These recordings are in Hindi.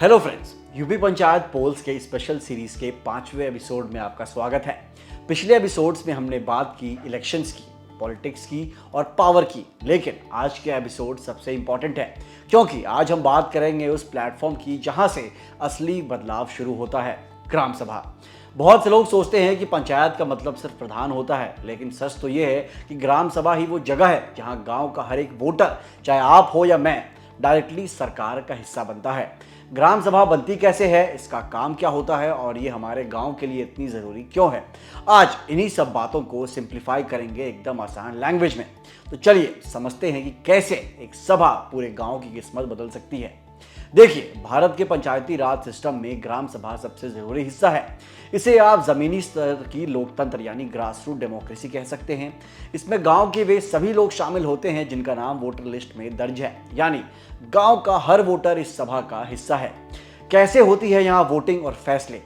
Hello friends, UP panchayat polls के स्पेशल सीरीज के 5वें एपिसोड में आपका स्वागत है। पिछले एपिसोड्स में हमने बात की इलेक्शंस की, पॉलिटिक्स की और पावर की, लेकिन आज के एपिसोड सबसे इंपॉर्टेंट है क्योंकि आज हम बात करेंगे उस प्लेटफॉर्म की जहां से असली बदलाव शुरू होता है, ग्राम सभा। बहुत से लोग सोचते हैं कि पंचायत का मतलब सिर्फ प्रधान होता है, लेकिन सच तो ये है कि ग्राम सभा ही वो जगह है जहां गांव का हर एक वोटर, चाहे आप हो या मैं, डायरेक्टली सरकार का हिस्सा बनता है। ग्राम सभा बनती कैसे है, इसका काम क्या होता है और ये हमारे गांव के लिए इतनी ज़रूरी क्यों है, आज इन्हीं सब बातों को सिंप्लीफाई करेंगे एकदम आसान लैंग्वेज में। तो चलिए समझते हैं कि कैसे एक सभा पूरे गांव की किस्मत बदल सकती है। देखिए, भारत के पंचायती राज सिस्टम में ग्राम सभा सबसे ज़रूरी हिस्सा है। इसे आप ज़मीनी स्तर की लोकतंत्र यानी ग्रास रूट डेमोक्रेसी कह सकते हैं। इसमें गांव के वे सभी लोग शामिल होते हैं जिनका नाम वोटर लिस्ट में दर्ज है, यानी गांव का हर वोटर इस सभा का हिस्सा है। कैसे होती है यहाँ वोटिंग और फैसले?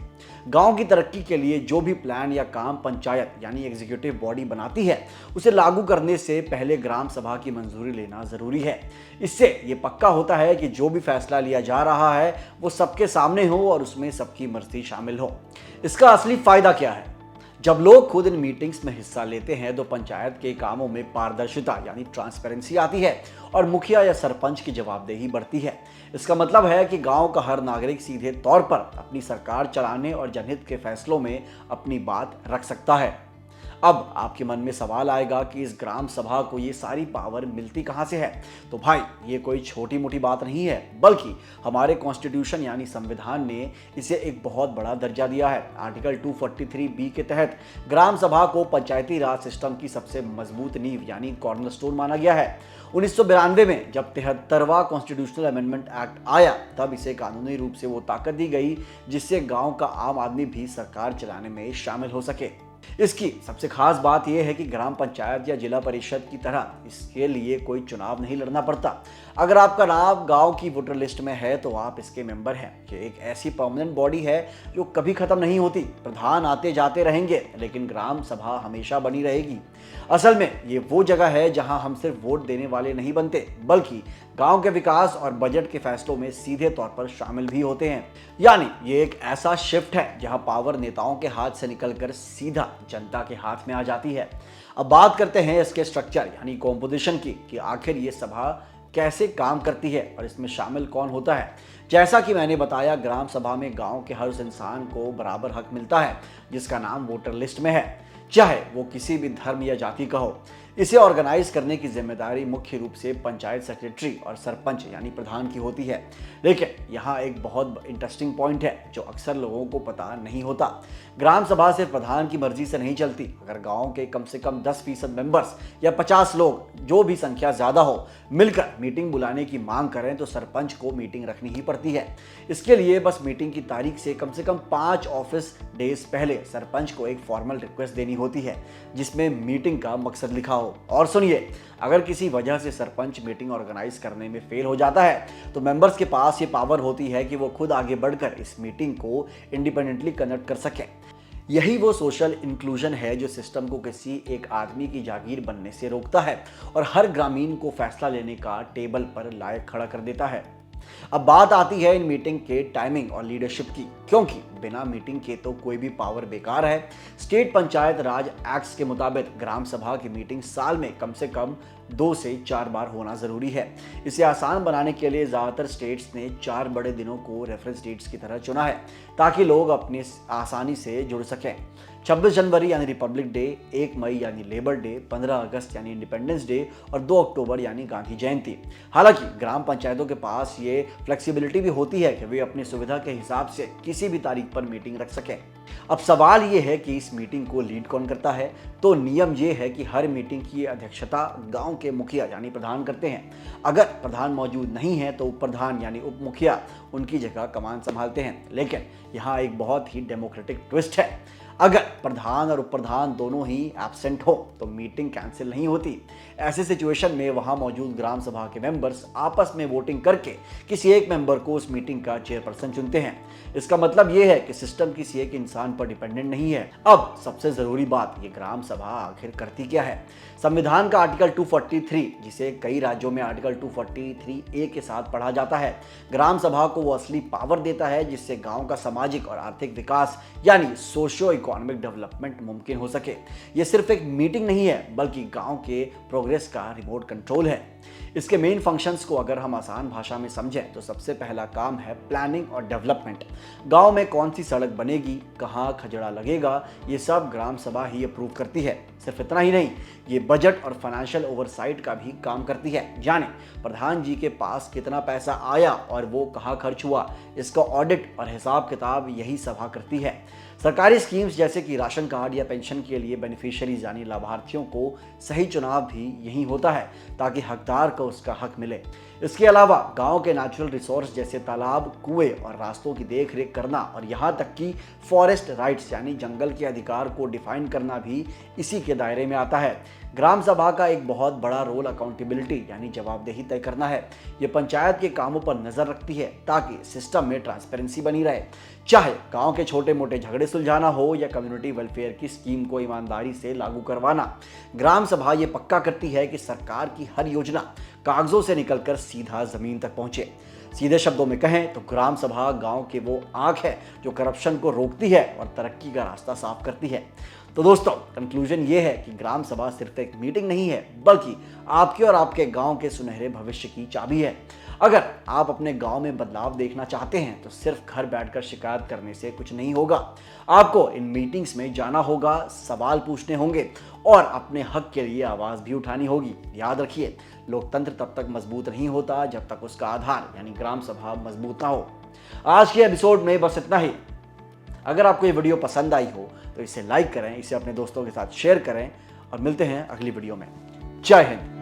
गांव की तरक्की के लिए जो भी प्लान या काम पंचायत यानी एग्जीक्यूटिव बॉडी बनाती है, उसे लागू करने से पहले ग्राम सभा की मंजूरी लेना जरूरी है। इससे ये पक्का होता है कि जो भी फैसला लिया जा रहा है वो सबके सामने हो और उसमें सबकी मर्जी शामिल हो। इसका असली फायदा क्या है? जब लोग खुद इन मीटिंग्स में हिस्सा लेते हैं तो पंचायत के कामों में पारदर्शिता यानी ट्रांसपेरेंसी आती है और मुखिया या सरपंच की जवाबदेही बढ़ती है। इसका मतलब है कि गांव का हर नागरिक सीधे तौर पर अपनी सरकार चलाने और जनहित के फैसलों में अपनी बात रख सकता है। अब आपके मन में सवाल आएगा कि इस ग्राम सभा को ये सारी पावर मिलती कहाँ से है? तो भाई, ये कोई छोटी मोटी बात नहीं है, बल्कि हमारे कॉन्स्टिट्यूशन यानी संविधान ने इसे एक बहुत बड़ा दर्जा दिया है। आर्टिकल 243B के तहत ग्राम सभा को पंचायती राज सिस्टम की सबसे मजबूत नींव यानी कॉर्नरस्टोन माना गया है। 1992 में जब 73वां कॉन्स्टिट्यूशनल अमेंडमेंट एक्ट आया, तब इसे कानूनी रूप से वो ताकत दी गई जिससे गांव का आम आदमी भी सरकार चलाने में शामिल हो सके। इसकी सबसे खास बात यह है कि ग्राम पंचायत या जिला परिषद की तरह इसके लिए कोई चुनाव नहीं लड़ना पड़ता। अगर आपका नाम गांव की वोटर लिस्ट में है तो आप इसके मेंबर हैं। ये एक ऐसी परमानेंट बॉडी है जो कभी खत्म नहीं होती। प्रधान आते जाते रहेंगे, लेकिन ग्राम सभा हमेशा बनी रहेगी। असल में ये वो जगह है जहां हम सिर्फ वोट देने वाले नहीं बनते, बल्कि गांव के विकास और बजट के फैसलों में सीधे तौर पर शामिल भी होते हैं। यानी ये एक ऐसा शिफ्ट है जहां पावर नेताओं के हाथ से निकलकर सीधा जनता के हाथ में आ जाती है। अब बात करते हैं इसके स्ट्रक्चर यानी कॉम्पोजिशन की, कि आखिर ये सभा कैसे काम करती है और इसमें शामिल कौन होता है। जैसा कि मैंने बताया, ग्राम सभा में गांव के हर उस इंसान को बराबर हक मिलता है जिसका नाम वोटर लिस्ट में है, चाहे वो किसी भी धर्म या जाति का हो। इसे ऑर्गेनाइज करने की जिम्मेदारी मुख्य रूप से पंचायत सेक्रेटरी और सरपंच यानी प्रधान की होती है। लेकिन यहाँ एक बहुत इंटरेस्टिंग पॉइंट है जो अक्सर लोगों को पता नहीं होता। ग्राम सभा सिर्फ प्रधान की मर्जी से नहीं चलती। अगर गांव के कम से कम 10% मेंबर्स या 50 लोग, जो भी संख्या ज्यादा हो, मिलकर मीटिंग बुलाने की मांग करें तो सरपंच को मीटिंग रखनी ही पड़ती है। इसके लिए बस मीटिंग की तारीख से कम 5 ऑफिस डेज पहले सरपंच को एक फॉर्मल रिक्वेस्ट देनी होती है जिसमें मीटिंग का मकसद लिखा हो। और सुनिए, अगर किसी वजह से सरपंच मीटिंग ऑर्गेनाइज करने में फेल हो जाता है तो मेंबर्स के पास ये पावर होती है कि वो खुद आगे बढ़कर इस मीटिंग को इंडिपेंडेंटली कंडक्ट कर सकें। यही वो सोशल इंक्लूजन है जो सिस्टम को किसी एक आदमी की जागीर बनने से रोकता है और हर ग्रामीण को फैसला लेने का टेबल पर लायक खड़ा कर देता है। अब बात आती है इन मीटिंग के टाइमिंग और लीडरशिप की, क्योंकि बिना मीटिंग के तो कोई भी पावर बेकार है। स्टेट पंचायत राज एक्ट्स के मुताबिक ग्राम सभा की मीटिंग साल में कम से कम 2 से 4 बार होना जरूरी है। इसे आसान बनाने के लिए ज्यादातर स्टेट्स ने 4 बड़े दिनों को रेफरेंस डेट्स की तरह चुना है ताकि लोग अपनी आसानी से जुड़ सकें। 26 जनवरी यानी रिपब्लिक डे, 1 मई यानी लेबर डे, 15 अगस्त यानी इंडिपेंडेंस डे और 2 अक्टूबर यानी गांधी जयंती। हालांकि ग्राम पंचायतों के पास ये फ्लेक्सिबिलिटी भी होती है कि वे अपनी सुविधा के हिसाब से किसी भी तारीख पर मीटिंग रख सकें। अब सवाल ये है कि इस मीटिंग को लीड कौन करता है? तो नियम ये है कि हर मीटिंग की अध्यक्षता गांव के मुखिया यानी प्रधान करते हैं। अगर प्रधान मौजूद नहीं है तो उप प्रधान यानी उप मुखिया उनकी जगह कमान संभालते हैं। लेकिन यहाँ एक बहुत ही डेमोक्रेटिक ट्विस्ट है। अगर प्रधान और उप प्रधान दोनों ही एब्सेंट हो तो मीटिंग कैंसिल नहीं होती। ऐसे सिचुएशन में वहां मौजूद ग्राम सभा के मेंबर्स आपस में वोटिंग करके किसी एक मेंबर को उस मीटिंग का चेयरपर्सन चुनते हैं। इसका मतलब यह है कि सिस्टम किसी एक इंसान पर डिपेंडेंट नहीं है। अब सबसे जरूरी बात, ये ग्राम सभा आखिर करती क्या है? संविधान का आर्टिकल 243, जिसे कई राज्यों में आर्टिकल 243A के साथ पढ़ा जाता है, ग्राम सभा को वो असली पावर देता है जिससे गांव का सामाजिक और आर्थिक विकास यानी सोशियो इकोनॉमिक डेवलपमेंट मुमकिन हो सके। ये सिर्फ एक मीटिंग नहीं है बल्कि गांव के प्रोग्रेस का रिमोट कंट्रोल है। इसके मेन फंक्शंस को अगर हम आसान भाषा में समझें तो सबसे पहला काम है प्लानिंग और डेवलपमेंट। गांव में कौन सी सड़क बनेगी, कहाँ खजड़ा लगेगा, ये सब ग्राम सभा ही अप्रूव करती है। सिर्फ इतना ही नहीं, ये बजट और फाइनेंशियल ओवरसाइट का भी काम करती है। यानी प्रधान जी के पास कितना पैसा आया और वो कहाँ खर्च हुआ, इसका ऑडिट और हिसाब किताब यही सभा करती है। सरकारी स्कीम्स जैसे कि राशन कार्ड या पेंशन के लिए बेनिफिशियरीज यानी लाभार्थियों को सही चुनाव भी यही होता है ताकि हकदार को उसका हक मिले। इसके अलावा गांव के नेचुरल रिसोर्स जैसे तालाब, कुएं और रास्तों की देख रेख करना और यहाँ तक कि फॉरेस्ट राइट्स यानी जंगल के अधिकार को डिफाइन करना भी इसी के दायरे में आता है। ग्राम सभा का एक बहुत बड़ा रोल अकाउंटेबिलिटी यानी जवाबदेही तय करना है। ये पंचायत के कामों पर नजर रखती है ताकि सिस्टम में ट्रांसपेरेंसी बनी रहे। चाहे गांव के छोटे मोटे झगड़े सुलझाना हो या कम्युनिटी वेलफेयर की स्कीम को ईमानदारी से लागू करवाना, ग्राम सभा ये पक्का करती है कि सरकार की हर योजना कागजों से निकलकर सीधा जमीन तक पहुंचे। सीधे शब्दों में कहें तो ग्राम सभा गांव के वो आंख है जो करप्शन को रोकती है और तरक्की का रास्ता साफ करती है। तो दोस्तों, कंक्लूजन ये है कि ग्राम सभा सिर्फ एक मीटिंग नहीं है बल्कि आपके और आपके गांव के सुनहरे भविष्य की चाबी है। अगर आप अपने गांव में बदलाव देखना चाहते हैं तो सिर्फ घर बैठकर शिकायत करने से कुछ नहीं होगा। आपको इन मीटिंग्स में जाना होगा, सवाल पूछने होंगे और अपने हक के लिए आवाज़ भी उठानी होगी। याद रखिए, लोकतंत्र तब तक मजबूत नहीं होता जब तक उसका आधार यानी ग्राम सभा मजबूत ना हो। आज के एपिसोड में बस इतना ही। अगर आपको ये वीडियो पसंद आई हो तो इसे लाइक करें, इसे अपने दोस्तों के साथ शेयर करें और मिलते हैं अगली वीडियो में। जय हिंद।